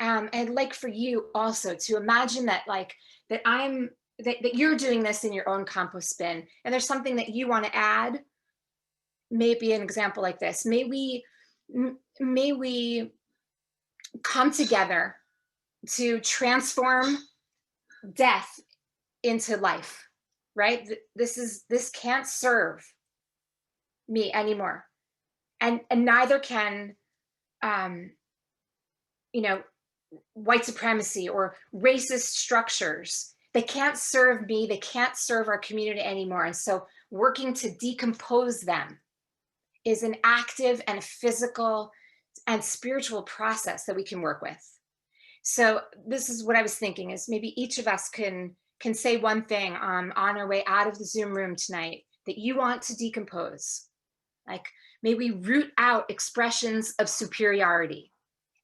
And like for you also to imagine that that you're doing this in your own compost bin, and there's something that you want to add. Maybe an example like this. May we come together to transform death into life, right? This can't serve me anymore. And neither can, white supremacy or racist structures. They can't serve me. They can't serve our community anymore. And so working to decompose them is an active and physical and spiritual process that we can work with. So this is what I was thinking, is maybe each of us can say one thing on our way out of the Zoom room tonight that you want to decompose. Like, may we root out expressions of superiority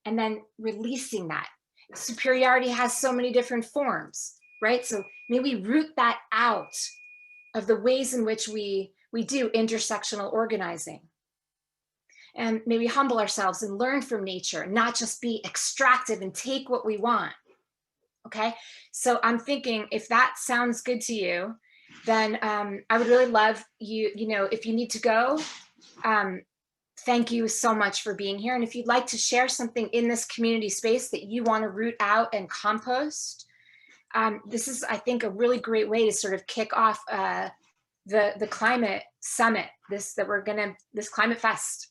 and then releasing that. Superiority has so many different forms, right? So may we root that out of the ways in which we do intersectional organizing. And may we humble ourselves and learn from nature, not just be extractive and take what we want. Okay, so I'm thinking, if that sounds good to you, then I would really love you, if you need to go, thank you so much for being here. And if you'd like to share something in this community space that you want to root out and compost, this is, I think, a really great way to sort of kick off the climate summit, this climate fest,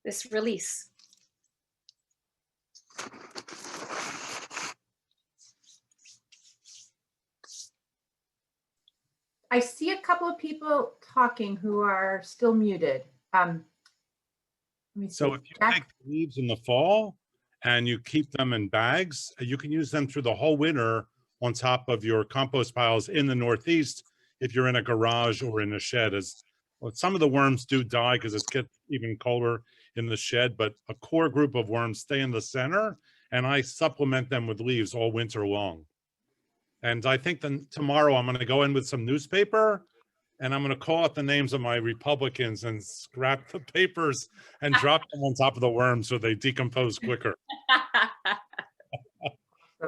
this release. I see a couple of people talking who are still muted. Let me see. So if you take the leaves in the fall and you keep them in bags, you can use them through the whole winter on top of your compost piles in the Northeast if you're in a garage or in a shed. Some of the worms do die because it gets even colder in the shed, but a core group of worms stay in the center, and I supplement them with leaves all winter long. And I think then tomorrow I'm going to go in with some newspaper, and I'm going to call out the names of my Republicans and scrap the papers and drop them on top of the worms so they decompose quicker.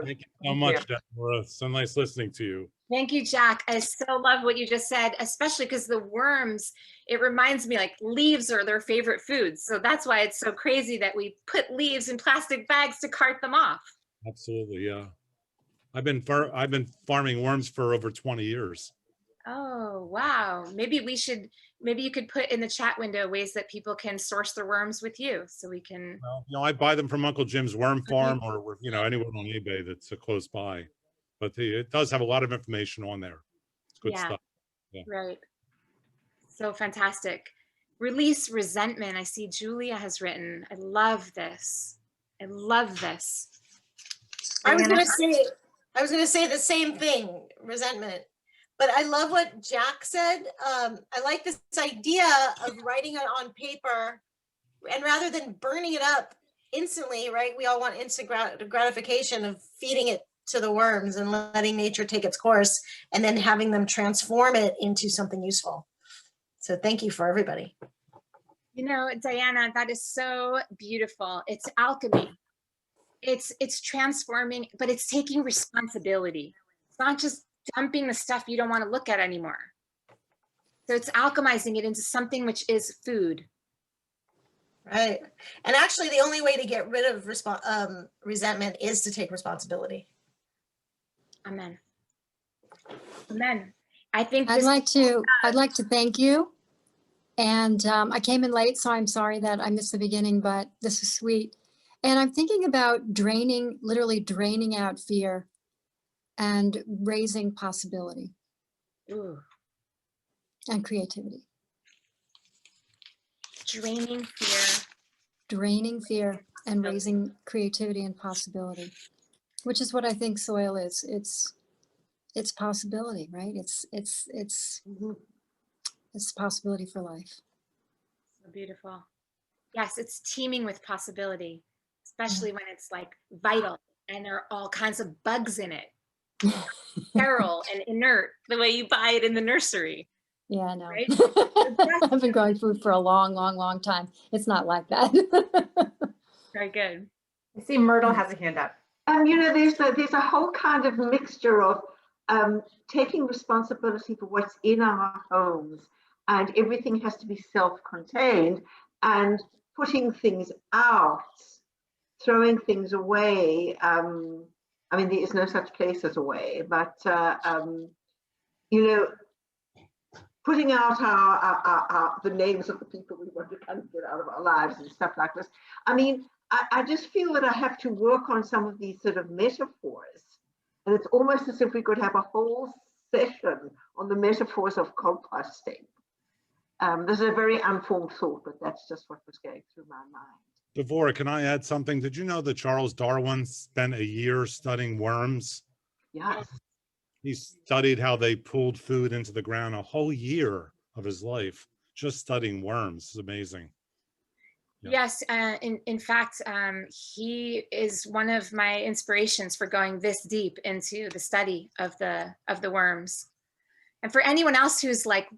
Thank you so much, Deborah. So nice listening to you. Thank you, Jack. I so love what you just said, especially because the worms, it reminds me, like, leaves are their favorite foods. So that's why it's so crazy that we put leaves in plastic bags to cart them off. Absolutely, yeah. I've been farming worms for over 20 years. Oh, wow. Maybe you could put in the chat window ways that people can source their worms with you, so we can. Well, I buy them from Uncle Jim's Worm Farm, or anyone on eBay that's close by. But it does have a lot of information on there. It's good stuff. Yeah. Right. So fantastic. Release resentment. I see Julia has written. I love this. I love this. I was going to say the same thing, resentment. But I love what Jack said. I like this idea of writing it on paper, and rather than burning it up instantly, right? We all want instant gratification of feeding it to the worms and letting nature take its course, and then having them transform it into something useful. So thank you for everybody. Diana, that is so beautiful. It's alchemy. It's transforming, but it's taking responsibility. It's not just dumping the stuff you don't want to look at anymore. So it's alchemizing it into something which is food. Right. And actually the only way to get rid of resentment is to take responsibility. Amen. Amen. I think I'd like to thank you. And I came in late, so I'm sorry that I missed the beginning, but this is sweet. And I'm thinking about draining, literally draining out fear and raising possibility Ooh, and creativity. draining fear. Draining fear and raising creativity and possibility, which is what I think soil is. It's possibility, right? It's possibility for life. So beautiful. Yes, it's teeming with possibility, especially when it's like vital and there are all kinds of bugs in it. Sterile and inert, the way you buy it in the nursery. Yeah, I know. Right? I've been growing food for a long, long, long time. It's not like that. Very good. I see Myrtle has a hand up. You know, there's a whole kind of mixture of taking responsibility for what's in our homes, and everything has to be self-contained, and putting things out, throwing things away. I mean, there is no such place as away, but you know, putting out the names of the people we want to kind of get out of our lives and stuff like this. I mean, I just feel that I have to work on some of these sort of metaphors. And it's almost as if we could have a whole session on the metaphors of composting. This is a very unformed thought, but that's just what was going through my mind. Devorah, can I add something? Did you know that Charles Darwin spent a year studying worms? Yes. He studied how they pulled food into the ground, a whole year of his life, just studying worms. It's amazing. Yeah. Yes, in fact, he is one of my inspirations for going this deep into the study of the worms. And for anyone else who's like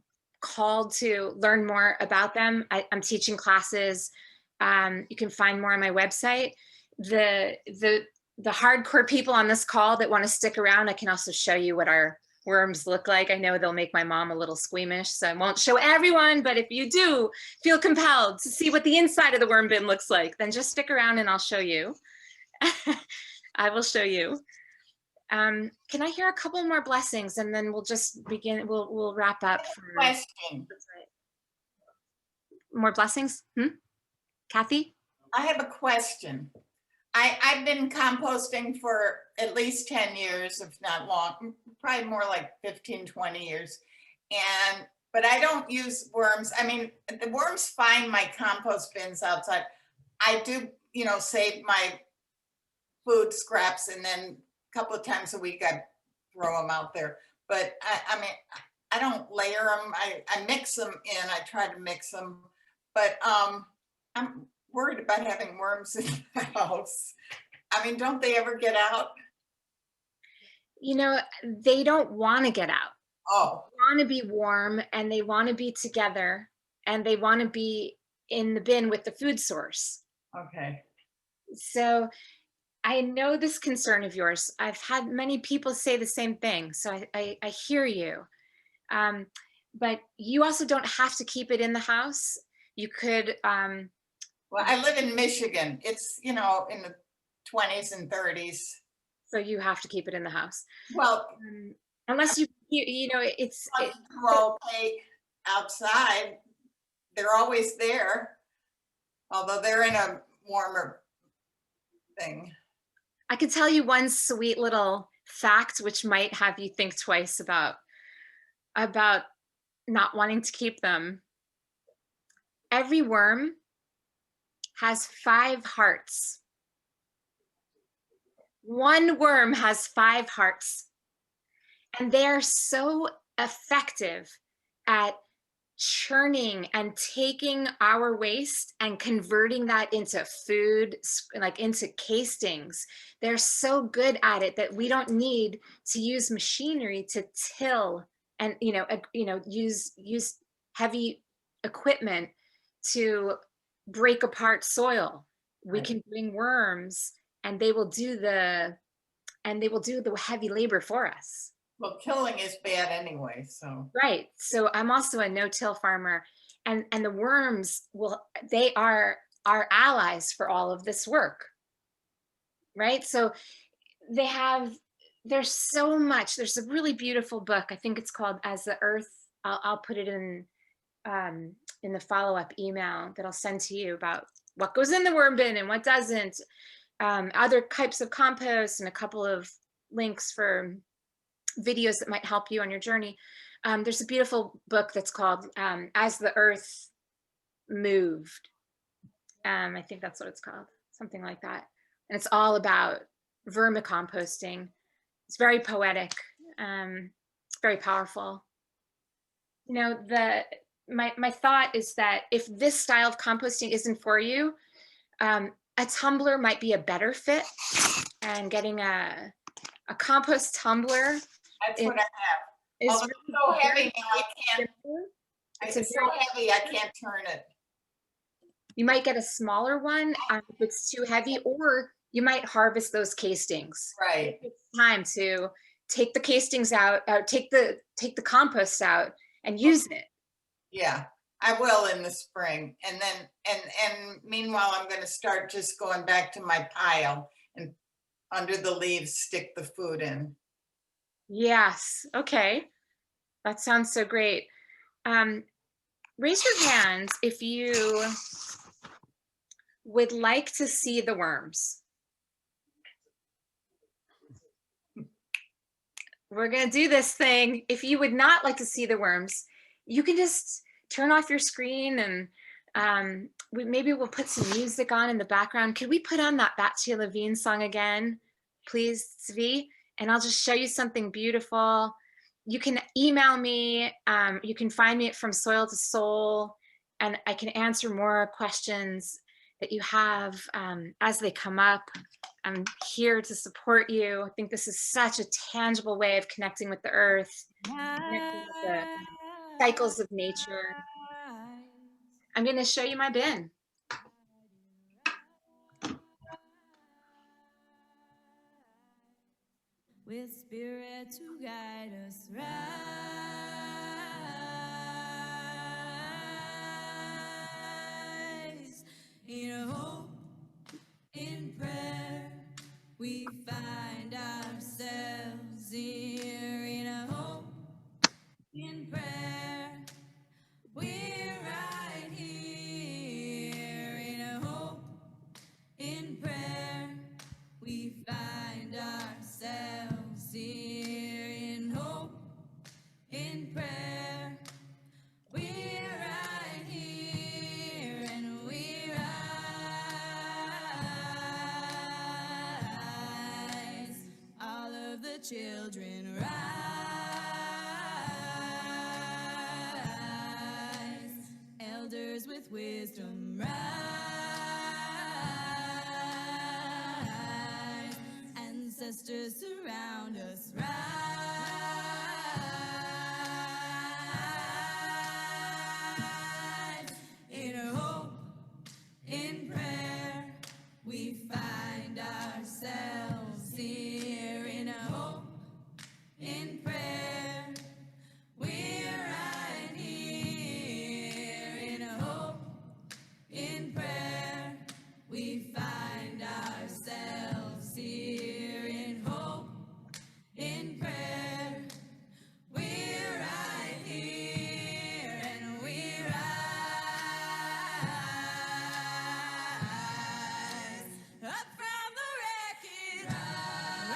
called to learn more about them, I'm teaching classes. You can find more on my website. The hardcore people on this call that want to stick around, I can also show you what our worms look like. I know they'll make my mom a little squeamish, so I won't show everyone, but if you do feel compelled to see what the inside of the worm bin looks like, then just stick around and I'll show you. I will show you. Can I hear a couple more blessings and then we'll just begin, we'll wrap up. Question. More blessings? Kathy? I have a question. I've been composting for at least 10 years, if not long, probably more like 15, 20 years. But I don't use worms. I mean, the worms find my compost bins outside. I do, you know, save my food scraps, and then a couple of times a week I throw them out there. But I mean, I don't layer them. I mix them in. I try to mix them. But I'm worried about having worms in the house. I mean, don't they ever get out? You know, they don't want to get out. Oh. They want to be warm and they want to be together and they want to be in the bin with the food source. Okay. So I know this concern of yours. I've had many people say the same thing. So I hear you. But you also don't have to keep it in the house. You could, well, I live in Michigan. It's, you know, in the 20s and 30s. So you have to keep it in the house. Well, unless you know, it's grow cake outside. They're always there, although they're in a warmer thing. I could tell you one sweet little fact, which might have you think twice about not wanting to keep them. Every worm has 5 hearts. One worm has 5 hearts. And they're so effective at churning and taking our waste and converting that into food, like into castings. They're so good at it that we don't need to use machinery to till and use heavy equipment to break apart soil. We can bring worms and they will do the heavy labor for us. Well, killing is bad anyway, so. Right. So I'm also a no-till farmer, and the worms they are our allies for all of this work. Right. So there's so much. There's a really beautiful book. I think it's called As the Earth. I'll put it in the follow-up email that I'll send to you about what goes in the worm bin and what doesn't, other types of compost, and a couple of links for videos that might help you on your journey. There's a beautiful book that's called As the Earth Moved. I think that's what it's called, something like that. And it's all about vermicomposting. It's very poetic. It's very powerful. You know, my thought is that if this style of composting isn't for you, a tumbler might be a better fit, and getting a compost tumbler. That's what I have. Is Although it's so heavy now, I can't. It's It's so heavy, I can't turn it. You might get a smaller one if it's too heavy, or you might harvest those castings. Right. It's time to take the castings out, take the compost out and use it. Yeah, I will in the spring. And then, and meanwhile, I'm going to start just going back to my pile and under the leaves, stick the food in. Yes. Okay. That sounds so great. Raise your hands if you would like to see the worms. We're going to do this thing. If you would not like to see the worms, you can just turn off your screen, and maybe we'll put some music on in the background. Could we put on that Batya Levine song again, please, Zvi? And I'll just show you something beautiful. You can email me. You can find me at From Soil to Soul, and I can answer more questions that you have as they come up. I'm here to support you. I think this is such a tangible way of connecting with the earth, connecting with the cycles of nature. I'm going to show you my bin. With spirit to guide us rise. In hope, in prayer, we find ourselves here. In hope, in prayer, we're right here. In hope, in prayer, we find ourselves here. In hope, in prayer, we're right here, and we rise. All of the children rise. Elders with wisdom rise. Ancestors surround us, rise. In hope, in prayer, we find ourselves here. In hope, in prayer, we're right here. In hope, in prayer, we find ourselves here. In hope, in prayer, we're right here, and we rise. Up from the wreckage, rise.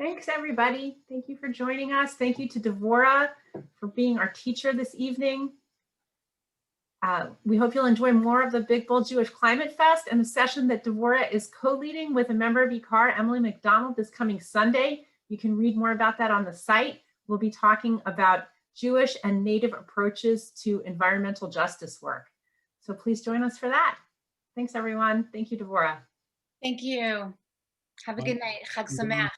Thanks, everybody. Thank you for joining us. Thank you to Devorah for being our teacher this evening. We hope you'll enjoy more of the Big Bull Jewish Climate Fest and the session that Devorah is co-leading with a member of ICAR, Emily McDonald, this coming Sunday. You can read more about that on the site. We'll be talking about Jewish and Native approaches to environmental justice work. So please join us for that. Thanks, everyone. Thank you, Devorah. Thank you. Have a good night. Chag Sameach.